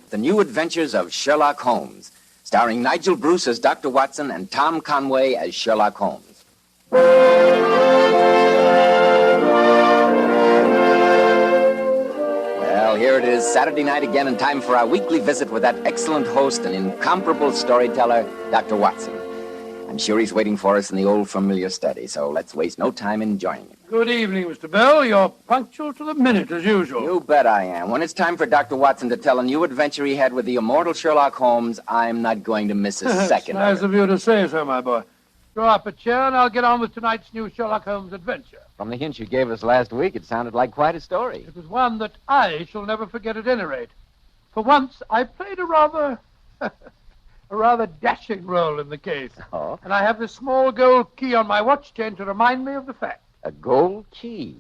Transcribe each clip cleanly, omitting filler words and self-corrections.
The New Adventures of Sherlock Holmes, starring Nigel Bruce as Dr. Watson and Tom Conway as Sherlock Holmes. Well, here it is, Saturday night again, and time for our weekly visit with that excellent host and incomparable storyteller, Dr. Watson. I'm sure he's waiting for us in the old familiar study, so let's waste no time in joining him. Good evening, Mr. Bell. You're punctual to the minute, as usual. You bet I am. When it's time for Dr. Watson to tell a new adventure he had with the immortal Sherlock Holmes, I'm not going to miss a second It's nice of it. of you to say so, my boy. Draw up a chair, and I'll get on with tonight's new Sherlock Holmes adventure. From the hint you gave us last week, it sounded like quite a story. It was one that I shall never forget at any rate. For once, I played a rather dashing role in the case. Oh? And I have this small gold key on my watch chain to remind me of the fact. A gold key.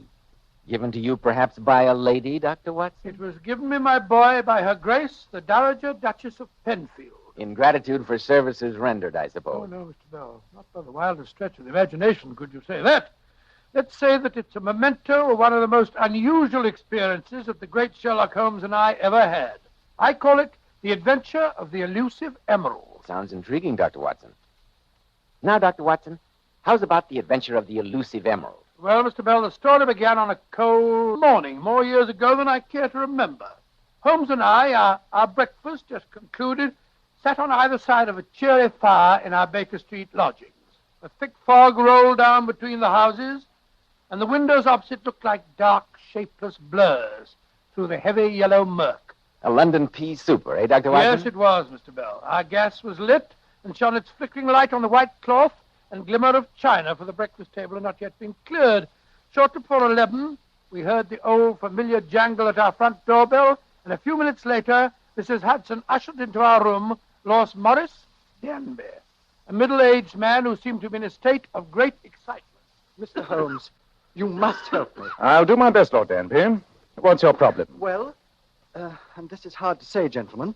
Given to you perhaps by a lady, Dr. Watson? It was given me, my boy, by Her Grace, the Dowager Duchess of Penfield. In gratitude for services rendered, I Oh, suppose. no, Mr. Bell. Not by the wildest stretch of the imagination could you say that. Let's say that it's a memento of one of the most unusual experiences that the great Sherlock Holmes and I ever had. I call it the adventure of the Elusive Emerald. Sounds intriguing, Dr. Watson. Now, Dr. Watson, how's about the adventure of the Elusive Emerald? Well, Mr. Bell, the story began on a cold morning, more years ago than I care to remember. Holmes and I, our breakfast just concluded, sat on either side of a cheery fire in our Baker Street lodgings. A thick fog rolled down between the houses, and the windows opposite looked like dark, shapeless blurs through the heavy yellow murk. A London pea super, eh, Dr. Watson? Yes, it was, Mr. Bell. Our gas was lit and shone its flickering light on the white cloth and glimmer of china, for the breakfast table had not yet been cleared. Shortly before 11, we heard the old familiar jangle at our front doorbell, and a few minutes later, Mrs. Hudson ushered into our room Lord Morris Denby, a middle-aged man who seemed to be in a state of great excitement. Mr. Holmes, you must help me. I'll do my best, Lord Danby. What's your problem? Well, and this is hard to say, gentlemen,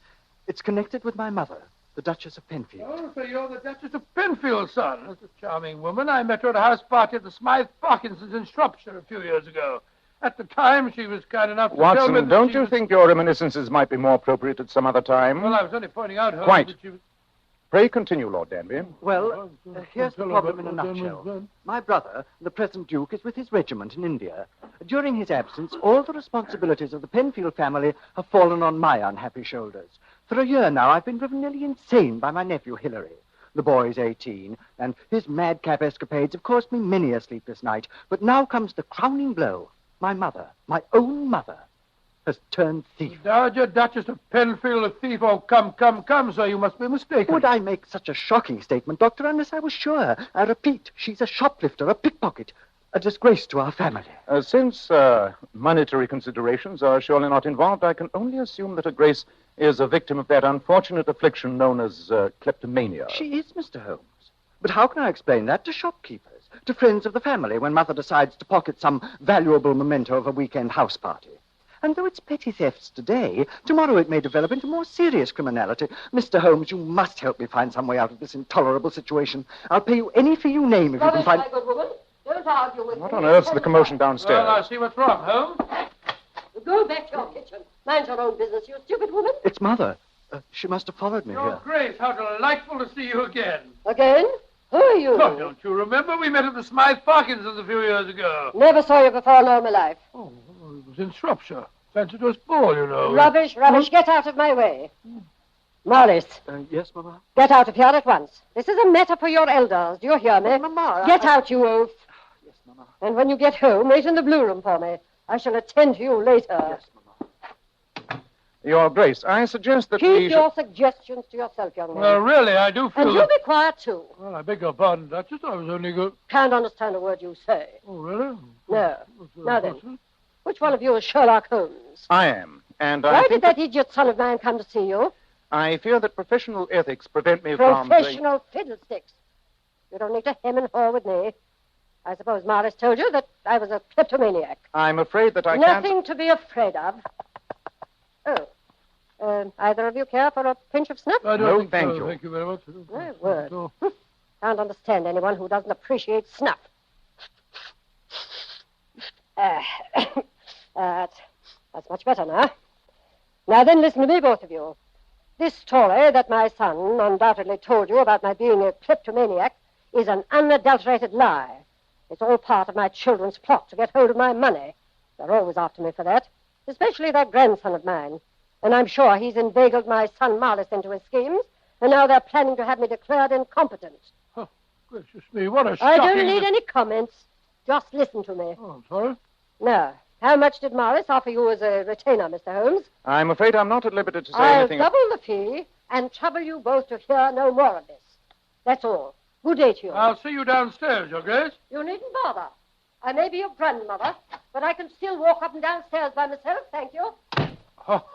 it's connected with my mother, the Duchess of Penfield. Oh, so you're the Duchess of Penfield, son. That's a charming woman. I met her at a house party at the Smythe Parkinsons in Shropshire a few years ago. At the time, she was kind enough to tell me Watson, that don't she you was... think your reminiscences might be more appropriate at some other time? Well, I was only pointing out, Holmes, Quite. that she was... Pray continue, Lord Danby. Well, here's the problem in a nutshell. My brother, the present Duke, is with his regiment in India. During his absence, all the responsibilities of the Penfield family have fallen on my unhappy shoulders. For a year now, I've been driven nearly insane by my nephew, Hilary. The boy's 18, and his madcap escapades have caused me many a sleepless night. But now comes the crowning blow. My mother, my own mother, has turned thief. Dowager Duchess of Penfield, a thief? Oh, come, sir, you must be mistaken. Would I make such a shocking statement, Doctor, unless I was sure? I repeat, she's a shoplifter, a pickpocket, a disgrace to our family. Since monetary considerations are surely not involved, I can only assume that Her Grace is a victim of that unfortunate affliction known as kleptomania. She is, Mr. Holmes. But how can I explain that to shopkeepers, to friends of the family, when Mother decides to pocket some valuable memento of a weekend house party? And though it's petty thefts today, tomorrow it may develop into more serious criminality. Mr. Holmes, you must help me find some way out of this intolerable situation. I'll pay you any fee you name if you can find... my good woman. Don't argue with What me. on earth's the commotion downstairs? Well, I see what's wrong, Holmes. Go back to your kitchen. Mind your own business, you stupid woman. It's Mother. She must have followed me Your here. Grace, how delightful to see you again. Again? Who are you? Oh, don't you remember? We met at the Smythe Parkinsons a few years ago. Never saw you before in all my life. Oh, it was in Shropshire. Fancy to us ball, you know. Rubbish. Get out of my way. Morris, Yes, Mama? get out of here at once. This is a matter for your elders. Do you hear me? Mama, Get out, you oaf. Yes, Mama. And when you get home, wait in the blue room for me. I shall attend to you later. Yes, Mama. Your Grace, I suggest that we Keep your suggestions to yourself, young man. Well, really, I do feel and you that... be quiet, too. Well, I beg your pardon, Duchess. I was only going... Can't understand a word you say. Oh, really? No. Now then, which one of you is Sherlock Holmes? I am, and I Why think did that idiot son of mine come to see you? I fear that professional ethics prevent me from... Professional fiddlesticks. You don't need to hem and haw with me. I suppose Morris told you that I was a kleptomaniac. I'm afraid that I Nothing to be afraid of. Oh. Either of you care for a pinch of snuff? I don't No, think thank so. you. Thank you very much. My word. So, Can't understand anyone who doesn't appreciate snuff. That's much better now. Now then, listen to me, both of you. This story that my son undoubtedly told you about my being a kleptomaniac is an unadulterated lie. It's all part of my children's plot to get hold of my money. They're always after me for that, especially that grandson of mine. And I'm sure he's inveigled my son Marlis into his schemes, and now they're planning to have me declared incompetent. Oh, gracious me, what a I shocking... don't need any comments. Just listen to me. Oh, I'm sorry. Now, how much did Morris offer you as a retainer, Mr. Holmes? I'm afraid I'm not at liberty to say I'll anything... double the fee and trouble you both to hear no more of this. That's all. Good day to you. I'll see you downstairs, Your Grace. You needn't bother. I may be your grandmother, but I can still walk up and downstairs by myself, thank you. Oh,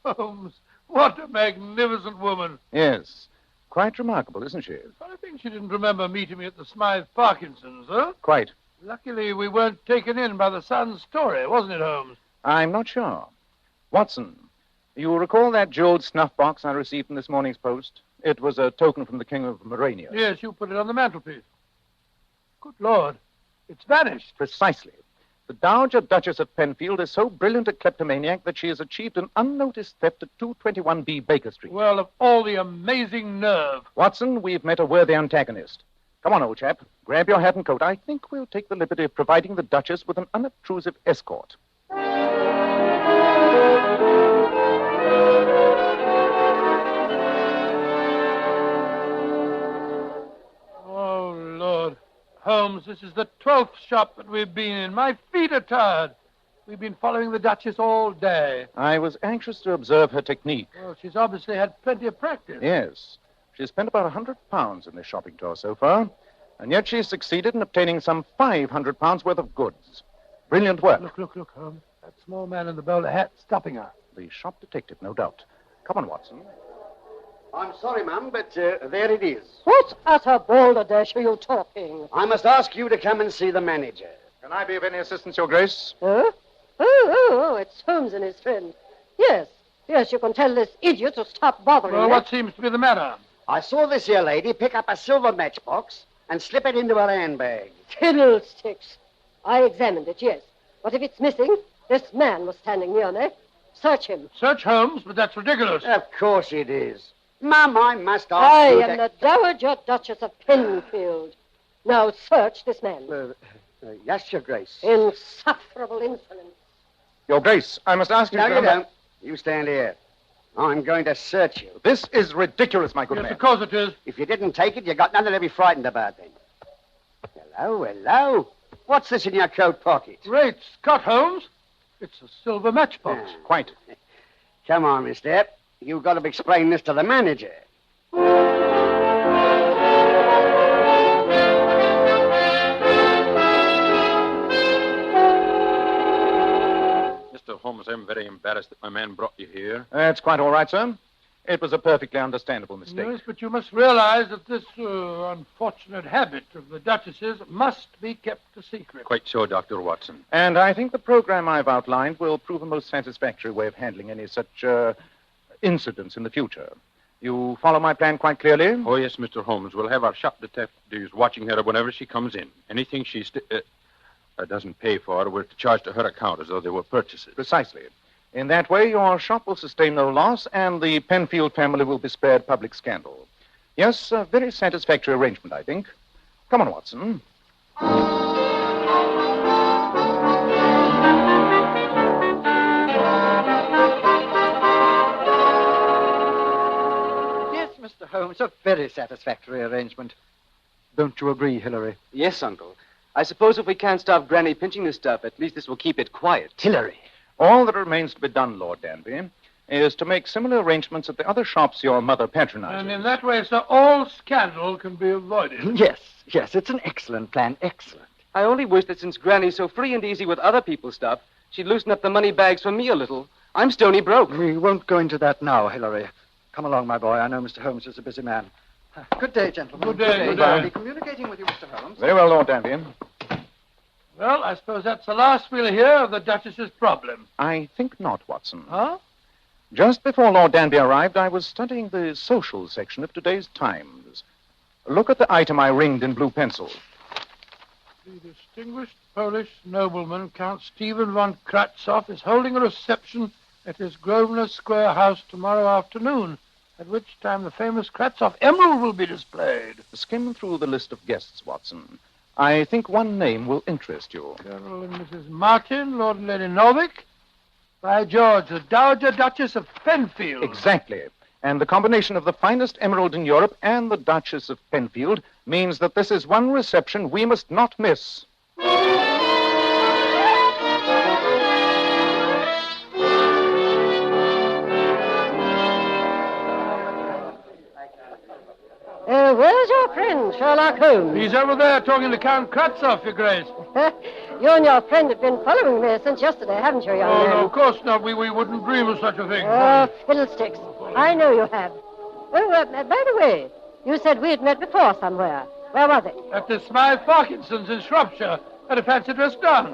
Holmes, what a magnificent woman. Yes. Quite remarkable, isn't she? I think she didn't remember meeting me at the Smythe Parkinson's, huh? Quite. Luckily, we weren't taken in by the Sun's story, wasn't it, Holmes? I'm not sure. Watson, you recall that jeweled snuff box I received in this morning's post? It was a token from the King of Morania. Yes, you put it on the mantelpiece. Good Lord, it's vanished. Precisely. The Dowager Duchess of Penfield is so brilliant a kleptomaniac that she has achieved an unnoticed theft at 221B Baker Street. Well, of all the amazing nerve. Watson, we've met a worthy antagonist. Come on, old chap. Grab your hat and coat. I think we'll take the liberty of providing the Duchess with an unobtrusive escort. Oh, Lord. Holmes, this is the 12th shop that we've been in. My feet are tired. We've been following the Duchess all day. I was anxious to observe her technique. Well, she's obviously had plenty of practice. Yes. She's spent about £100 in this shopping tour so far, and yet she's succeeded in obtaining some £500 worth of goods. Brilliant work. Look, Holmes. That small man in the bowler hat stopping her. The shop detective, no doubt. Come on, Watson. I'm sorry, ma'am, but there it is. What utter balderdash are you talking? I must ask you to come and see the manager. Can I be of any assistance, Your Grace? Huh? Oh, it's Holmes and his friend. Yes, you can tell this idiot to stop bothering Well, me. what seems to be the matter? I saw this here lady pick up a silver matchbox and slip it into her handbag. Fiddlesticks. I examined it, yes. But if it's missing, this man was standing near me. Search him. Search Holmes, but that's ridiculous. Of course it is. Ma'am, I must ask I you am the Dowager Duchess of Penfield. Now search this man. Yes, Your Grace. Insufferable insolence. Your Grace, I must ask you No, to... you don't. You stand here. I'm going to search you. This is ridiculous, my good Yes, man. of course it is. If you didn't take it, you got nothing to be frightened about then. Hello. What's this in your coat pocket? Great Scott, Holmes. It's a silver matchbox. Quite. Come on, mister. You've got to explain this to the manager. Mr. Holmes, I'm very embarrassed that my man brought you here. That's quite all right, sir. It was a perfectly understandable mistake. Yes, but you must realize that this unfortunate habit of the Duchess's must be kept a secret. Quite so, Dr. Watson. And I think the program I've outlined will prove a most satisfactory way of handling any such incidents in the future. You follow my plan quite clearly? Oh, yes, Mr. Holmes. We'll have our shop detectives watching her whenever she comes in. Anything she doesn't pay for, we're to charge to her account as though they were purchases. Precisely. In that way, your shop will sustain no loss, and the Penfield family will be spared public scandal. Yes, a very satisfactory arrangement, I think. Come on, Watson. Yes, Mr. Holmes, a very satisfactory arrangement. Don't you agree, Hilary? Yes, Uncle. I suppose if we can't stop Granny pinching the stuff, at least this will keep it quiet. Hilary. All that remains to be done, Lord Danby, is to make similar arrangements at the other shops your mother patronizes. And in that way, sir, all scandal can be avoided. Yes, it's an excellent plan, excellent. I only wish that since Granny's so free and easy with other people's stuff, she'd loosen up the money bags for me a little. I'm stony broke. We won't go into that now, Hilary. Come along, my boy. I know Mr. Holmes is a busy man. Good day, gentlemen. Good day, good day. I'll be communicating with you, Mr. Holmes. Very well, Lord Danby. Well, I suppose that's the last we'll hear of the Duchess's problem. I think not, Watson. Huh? Just before Lord Danby arrived, I was studying the social section of today's Times. Look at the item I ringed in blue pencil. The distinguished Polish nobleman, Count Stephen von Kratzoff, is holding a reception at his Grosvenor Square house tomorrow afternoon, at which time the famous Kratzoff Emerald will be displayed. Skim through the list of guests, Watson. I think one name will interest you. Colonel and Mrs. Martin, Lord and Lady Norvik. By George, the Dowager Duchess of Penfield. Exactly. And the combination of the finest emerald in Europe and the Duchess of Penfield means that this is one reception we must not miss. Where's your friend, Sherlock Holmes? He's over there talking to Count Kratzoff, Your Grace. You and your friend have been following me since yesterday, haven't you, young man? No, of course not. We wouldn't dream of such a thing. Oh, fiddlesticks. I know you have. Oh, by the way, you said we had met before somewhere. Where was it? At the Smythe Parkinson's in Shropshire. At a fancy dress dance.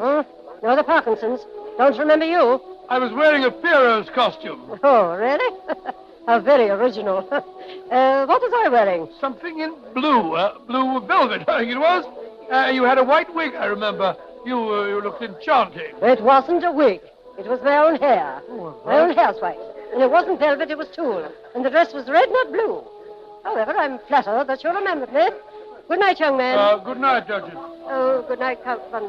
No, the Parkinsons. Don't remember you. I was wearing a Pierrot's costume. Oh, really? How very original. What was I wearing? Something in blue. Blue velvet, I think it was. You had a white wig, I remember. You looked enchanting. It wasn't a wig. It was my own hair. My own hair's white. And it wasn't velvet, it was tulle. And the dress was red, not blue. However, I'm flattered that you remembered me. Good night, young man. Good night, Duchess. Oh, good night, Count von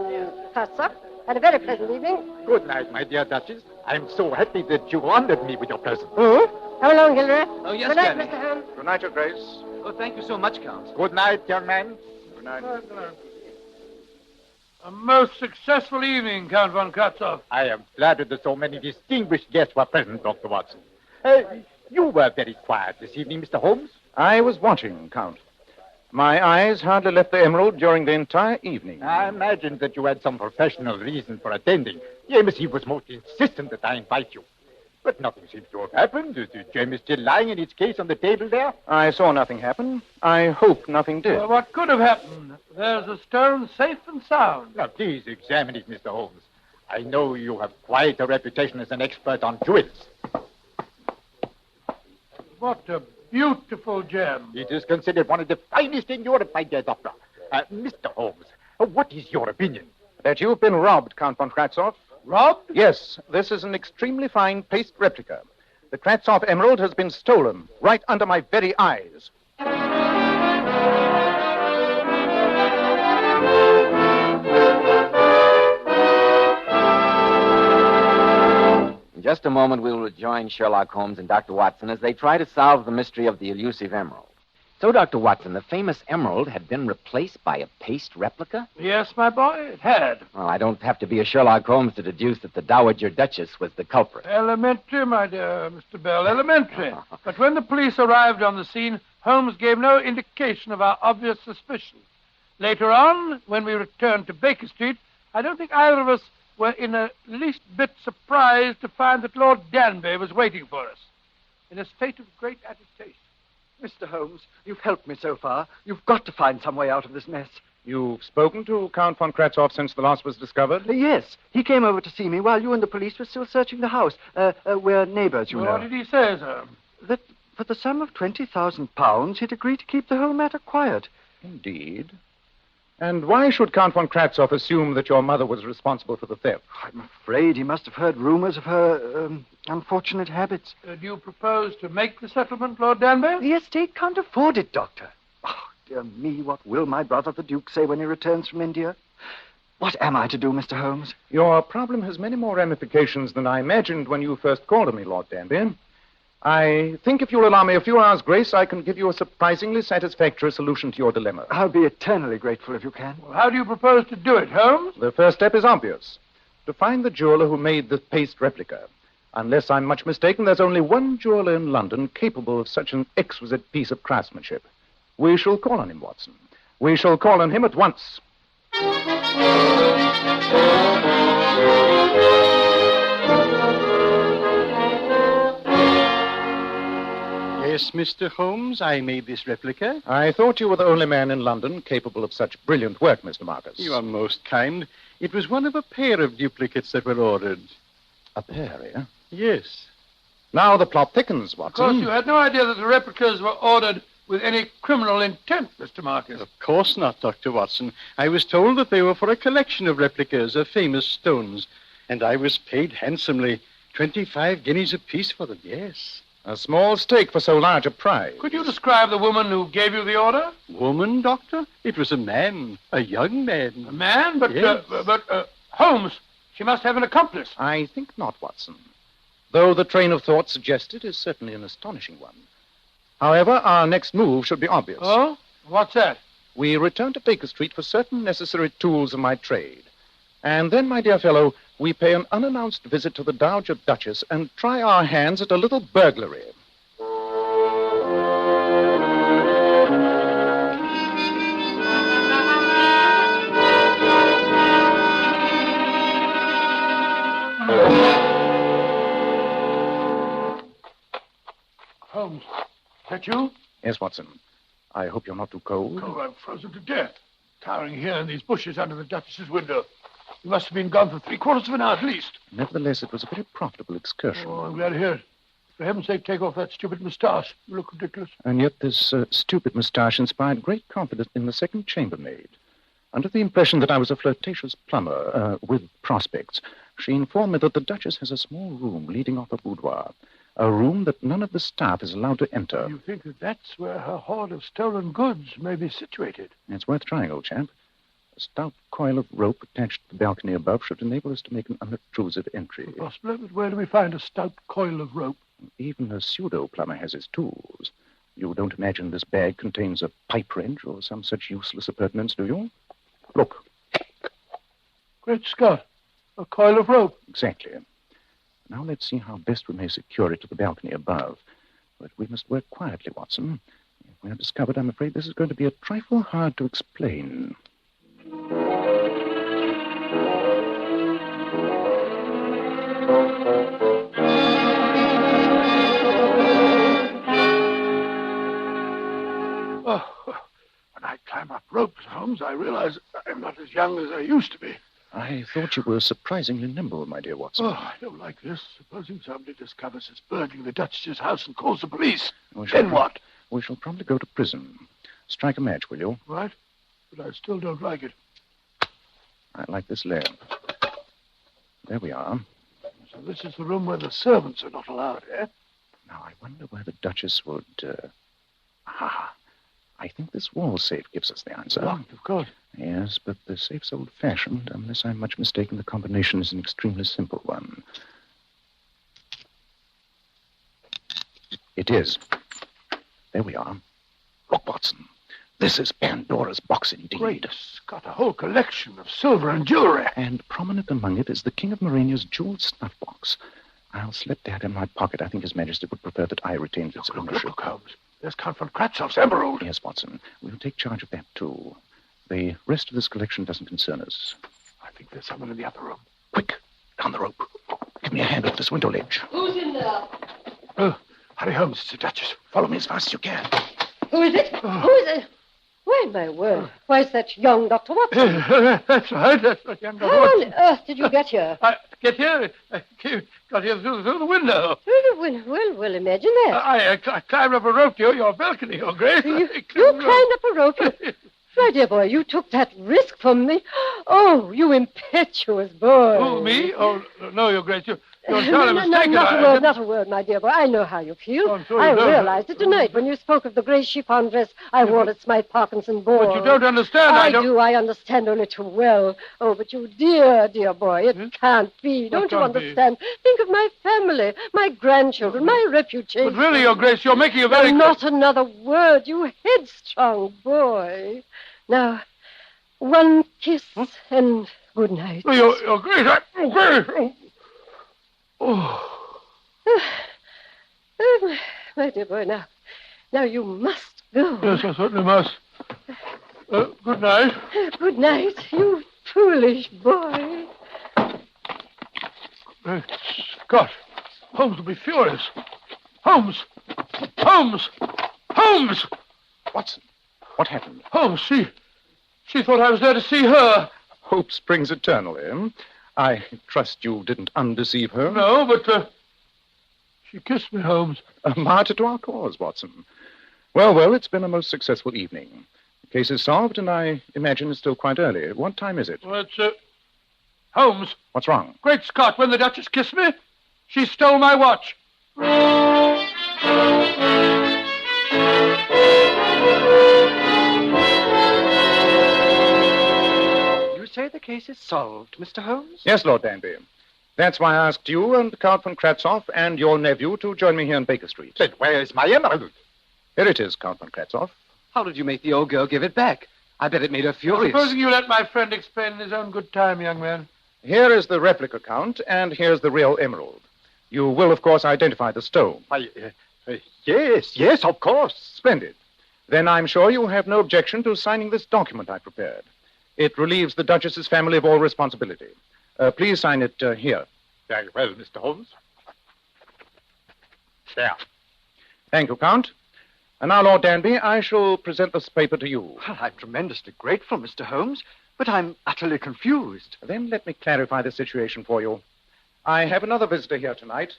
Kratzoff. Had a very pleasant evening. Good night, my dear Duchess. I'm so happy that you honored me with your presence. How long, Hilary? Oh, yes, Good night, Danny. Mr. Holmes. Good night, Your Grace. Oh, thank you so much, Count. Good night, young man. Good night. A most successful evening, Count von Kratzoff. I am flattered that so many distinguished guests were present, Dr. Watson. You were very quiet this evening, Mr. Holmes. I was watching, Count. My eyes hardly left the emerald during the entire evening. I imagined that you had some professional reason for attending. The embassy was most insistent that I invite you. But nothing seems to have happened. Is the gem is still lying in its case on the table there? I saw nothing happen. I hope nothing did. Well, what could have happened? There's a stone safe and sound. Now, please examine it, Mr. Holmes. I know you have quite a reputation as an expert on jewels. What a beautiful gem. It is considered one of the finest in Europe, my dear doctor. Mr. Holmes, what is your opinion? That you've been robbed, Count von Kratzoff. Robbed? Yes, this is an extremely fine paste replica. The Kratzoff emerald has been stolen right under my very eyes. In just a moment, we will rejoin Sherlock Holmes and Dr. Watson as they try to solve the mystery of the elusive emerald. So, Dr. Watson, the famous emerald had been replaced by a paste replica? Yes, my boy, it had. Well, I don't have to be a Sherlock Holmes to deduce that the Dowager Duchess was the culprit. Elementary, my dear Mr. Bell, elementary. But when the police arrived on the scene, Holmes gave no indication of our obvious suspicion. Later on, when we returned to Baker Street, I don't think either of us were in the least bit surprised to find that Lord Danby was waiting for us in a state of great agitation. Mr. Holmes, you've helped me so far. You've got to find some way out of this mess. You've spoken to Count von Kratzoff since the loss was discovered? Yes. He came over to see me while you and the police were still searching the house. We're neighbors, you know. What did he say, sir? That for the sum of £20,000, he'd agreed to keep the whole matter quiet. Indeed. And why should Count von Kratzoff assume that your mother was responsible for the theft? I'm afraid he must have heard rumors of her unfortunate habits. Do you propose to make the settlement, Lord Danby? The estate can't afford it, Doctor. Oh, dear me, what will my brother, the Duke, say when he returns from India? What am I to do, Mr. Holmes? Your problem has many more ramifications than I imagined when you first called on me, Lord Danby. I think if you'll allow me a few hours' grace, I can give you a surprisingly satisfactory solution to your dilemma. I'll be eternally grateful if you can. Well, how do you propose to do it, Holmes? The first step is obvious. To find the jeweler who made the paste replica. Unless I'm much mistaken, there's only one jeweler in London capable of such an exquisite piece of craftsmanship. We shall call on him, Watson. We shall call on him at once. Yes, Mr. Holmes, I made this replica. I thought you were the only man in London capable of such brilliant work, Mr. Marcus. You are most kind. It was one of a pair of duplicates that were ordered. A pair, eh? Yes. Now the plot thickens, Watson. Of course, you had no idea that the replicas were ordered with any criminal intent, Mr. Marcus. Of course not, Dr. Watson. I was told that they were for a collection of replicas of famous stones, and I was paid handsomely. 25 guineas apiece for them, yes. A small stake for so large a prize. Could you describe the woman who gave you the order? Woman, Doctor? It was a man, a young man. A man? But, Yes. Holmes, she must have an accomplice. I think not, Watson. Though the train of thought suggested is certainly an astonishing one. However, our next move should be obvious. Oh? What's that? We return to Baker Street for certain necessary tools of my trade. And then, my dear fellow, we pay an unannounced visit to the Dowager Duchess and try our hands at a little burglary. Holmes, that you? Yes, Watson. I hope you're not too cold. Oh, I'm frozen to death. Cowering here in these bushes under the Duchess's window. You must have been gone for 3/4 of an hour at least. Nevertheless, it was a very profitable excursion. Oh, I'm glad to hear it. For heaven's sake, take off that stupid moustache. You look ridiculous. And yet this stupid moustache inspired great confidence in the second chambermaid. Under the impression that I was a flirtatious plumber with prospects, she informed me that the Duchess has a small room leading off her boudoir, a room that none of the staff is allowed to enter. You think that that's where her hoard of stolen goods may be situated? It's worth trying, old chap. A stout coil of rope attached to the balcony above should enable us to make an unobtrusive entry. Possibly, but where do we find a stout coil of rope? Even a pseudo-plumber has his tools. You don't imagine this bag contains a pipe wrench or some such useless appurtenance, do you? Look. Great Scott. A coil of rope. Exactly. Now let's see how best we may secure it to the balcony above. But we must work quietly, Watson. If we are discovered, I'm afraid this is going to be a trifle hard to explain. When I climb up ropes, Holmes, I realize I'm not as young as I used to be. I thought you were surprisingly nimble, my dear Watson. Oh, I don't like this. Supposing somebody discovers us burgling the Duchess's house and calls the police. We shall Then what? We shall probably go to prison. Strike a match, will you? Right. But I still don't like it. I like this lamp. There we are. So this is the room where the servants are not allowed, eh? Now, I wonder where the Duchess would... Ah, I think this wall safe gives us the answer. Locked, of course. Yes, but the safe's old-fashioned. Unless I'm much mistaken, the combination is an extremely simple one. It is. There we are. Look, Watson. This is Pandora's box indeed. Great Scott, a whole collection of silver and jewelry. And prominent among it is the King of Morania's jeweled snuff box. I'll slip that in my pocket. I think His Majesty would prefer that I retain its ownership. Look, Holmes. There's Count von Kratzow's emerald. Yes, Watson. We'll take charge of that, too. The rest of this collection doesn't concern us. I think there's someone in the upper room. Quick, down the rope. Give me a hand up this window ledge. Who's in there? Hurry, Holmes. It's the Duchess. Follow me as fast as you can. Who is it? Who is it? Why, my word. Why, is that young Dr. Watson? That's right, young Dr. How Watson. on earth did you get here? Get here? Got here through the window. Through the window? Well, imagine that. I climbed up a rope to your balcony, Your Grace. You climbed up a rope? My dear boy, you took that risk for me. Oh, you impetuous boy. Oh, me? Oh, no, Your Grace. You're entirely mistaken. Not a word, my dear boy. I know how you feel. I'm sure I you don't. realized it tonight when you spoke of the grey chiffon dress I wore at Smythe Parkinson ball. But you don't understand. I do. I understand only too well. Oh, but you dear boy, it can't be. Don't you understand? Think of my family, my grandchildren, my reputation. But really, Your Grace, you're making a very... Not another word, you headstrong boy. Now, one kiss and good night. Oh, Your Grace, Your Grace. Oh. My dear boy, now you must go. Yes, I certainly must. Good night. Good night, you foolish boy. Scott, Holmes will be furious. Holmes! Holmes! Holmes! Watson, what happened? Holmes, she thought I was there to see her. Hope springs eternal, eh? I trust you didn't undeceive her. No, but she kissed me, Holmes. A martyr to our cause, Watson. Well, it's been a most successful evening. The case is solved, and I imagine it's still quite early. What time is it? Well, it's, Holmes. What's wrong? Great Scott, when the Duchess kissed me, she stole my watch. You say the case is solved, Mr. Holmes? Yes, Lord Danby. That's why I asked you and Count von Kratzoff and your nephew to join me here in Baker Street. But where's my emerald? Here it is, Count von Kratzoff. How did you make the old girl give it back? I bet it made her furious. Supposing you let my friend explain in his own good time, young man. Here is the replica, Count, and here's the real emerald. You will, of course, identify the stone. Yes, of course. Splendid. Then I'm sure you have no objection to signing this document I prepared. It relieves the Duchess's family of all responsibility. Please sign it here. Very well, Mr. Holmes. There. Thank you, Count. And now, Lord Danby, I shall present this paper to you. Well, I'm tremendously grateful, Mr. Holmes, but I'm utterly confused. Then let me clarify the situation for you. I have another visitor here tonight.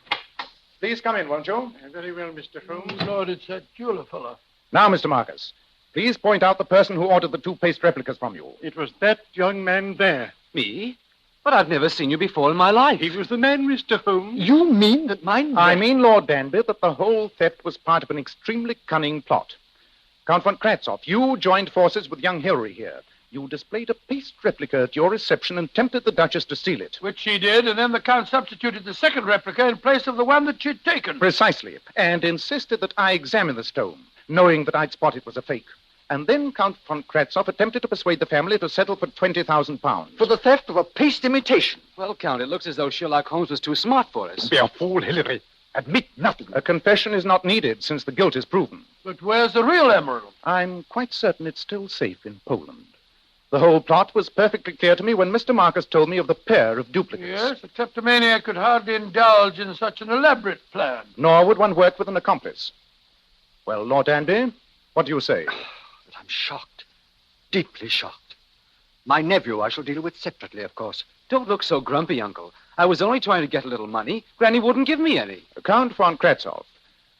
Please come in, won't you? Very well, Mr. Holmes. Lord, it's that jeweler fellow. Now, Mr. Marcus, please point out the person who ordered the two paste replicas from you. It was that young man there. Me? But I've never seen you before in my life. He was the man, Mr. Holmes. You mean that mine... I mean, Lord Danby, that the whole theft was part of an extremely cunning plot. Count von Kratzoff, you joined forces with young Hilary here. You displayed a paste replica at your reception and tempted the Duchess to steal it. Which she did, and then the Count substituted the second replica in place of the one that she'd taken. Precisely, and insisted that I examine the stone, knowing that I'd spot it was a fake. And then Count von Kratzoff attempted to persuade the family to settle for £20,000. For the theft of a paste imitation. Well, Count, it looks as though Sherlock Holmes was too smart for us. Be a fool, Hilary. Admit nothing. A confession is not needed since the guilt is proven. But where's the real emerald? I'm quite certain it's still safe in Poland. The whole plot was perfectly clear to me when Mr. Marcus told me of the pair of duplicates. Yes, a kleptomaniac could hardly indulge in such an elaborate plan. Nor would one work with an accomplice. Well, Lord Danby, what do you say? But I'm shocked. Deeply shocked. My nephew I shall deal with separately, of course. Don't look so grumpy, Uncle. I was only trying to get a little money. Granny wouldn't give me any. Count von Kratzoff,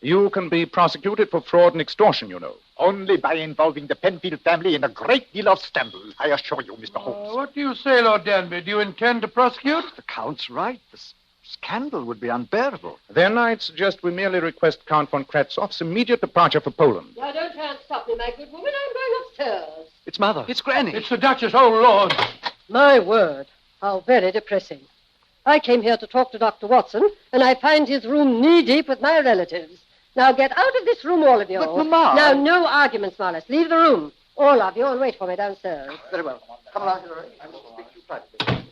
you can be prosecuted for fraud and extortion, you know. Only by involving the Penfield family in a great deal of scandal, I assure you, Mr. Holmes. What do you say, Lord Danby? Do you intend to prosecute? The Count's right. The scandal would be unbearable. Then I'd suggest we merely request Count von Kratzoff's immediate departure for Poland. Now, don't try and stop me, my good woman. I'm going upstairs. It's Mother. It's Granny. It's the Duchess, oh, Lord. My word. How very depressing. I came here to talk to Dr. Watson, and I find his room knee-deep with my relatives. Now get out of this room, all of you. But, Mamma... Now, no arguments, Marlis. Leave the room. All of you, and wait for me downstairs. Very well. Come along, Hilary. I must speak to you privately.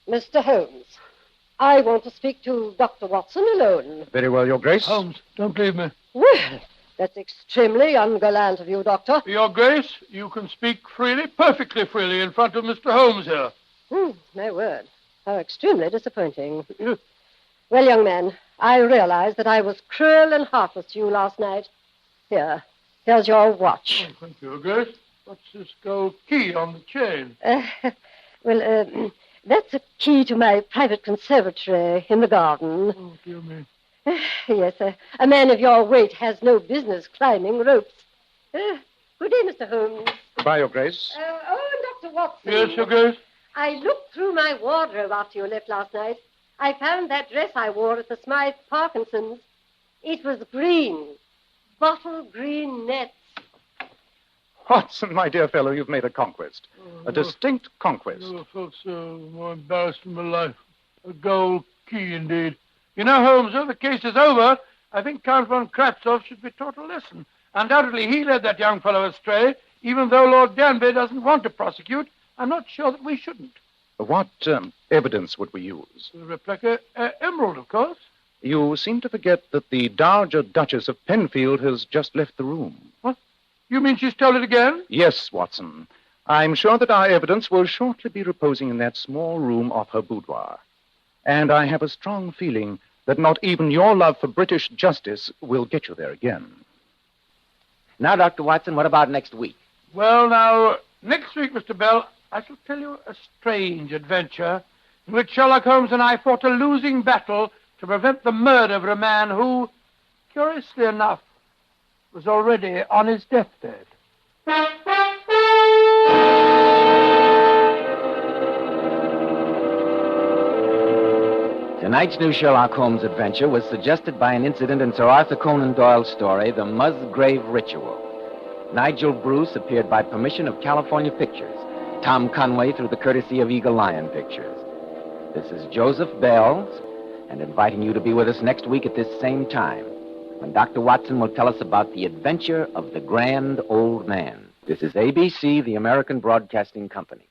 Mr. Holmes, I want to speak to Dr. Watson alone. Very well, Your Grace. Holmes, don't leave me. Well, that's extremely ungallant of you, Doctor. Your Grace, you can speak freely, perfectly freely, in front of Mr. Holmes here. My word. How extremely disappointing. Well, young man, I realize that I was cruel and heartless to you last night. Here's your watch. Oh, thank you, Your Grace. What's this gold key on the chain? That's a key to my private conservatory in the garden. Oh, dear me. Yes, a man of your weight has no business climbing ropes. Good day, Mr. Holmes. Goodbye, Your Grace. And Dr. Watson. Yes, Your Grace? I looked through my wardrobe after you left last night. I found that dress I wore at the Smythe Parkinson's. It was green. Bottle green nets. Watson, my dear fellow, you've made a conquest. A distinct conquest. Never felt so more embarrassed in my life. A gold key, indeed. You know, Holmes, though the case is over, I think Count von Kratzoff should be taught a lesson. Undoubtedly, he led that young fellow astray. Even though Lord Danby doesn't want to prosecute, I'm not sure that we shouldn't. What evidence would we use? The replica emerald, of course. You seem to forget that the Dowager Duchess of Penfield has just left the room. What? You mean she stole it again? Yes, Watson. I'm sure that our evidence will shortly be reposing in that small room off her boudoir. And I have a strong feeling that not even your love for British justice will get you there again. Now, Dr. Watson, what about next week? Well, now, next week, Mr. Bell, I shall tell you a strange adventure in which Sherlock Holmes and I fought a losing battle to prevent the murder of a man who, curiously enough, was already on his deathbed. Tonight's new Sherlock Holmes adventure was suggested by an incident in Sir Arthur Conan Doyle's story, The Musgrave Ritual. Nigel Bruce appeared by permission of California Pictures. Tom Conway through the courtesy of Eagle Lion Pictures. This is Joseph Bell, and inviting you to be with us next week at this same time, when Dr. Watson will tell us about the adventure of the Grand Old Man. This is ABC, the American Broadcasting Company.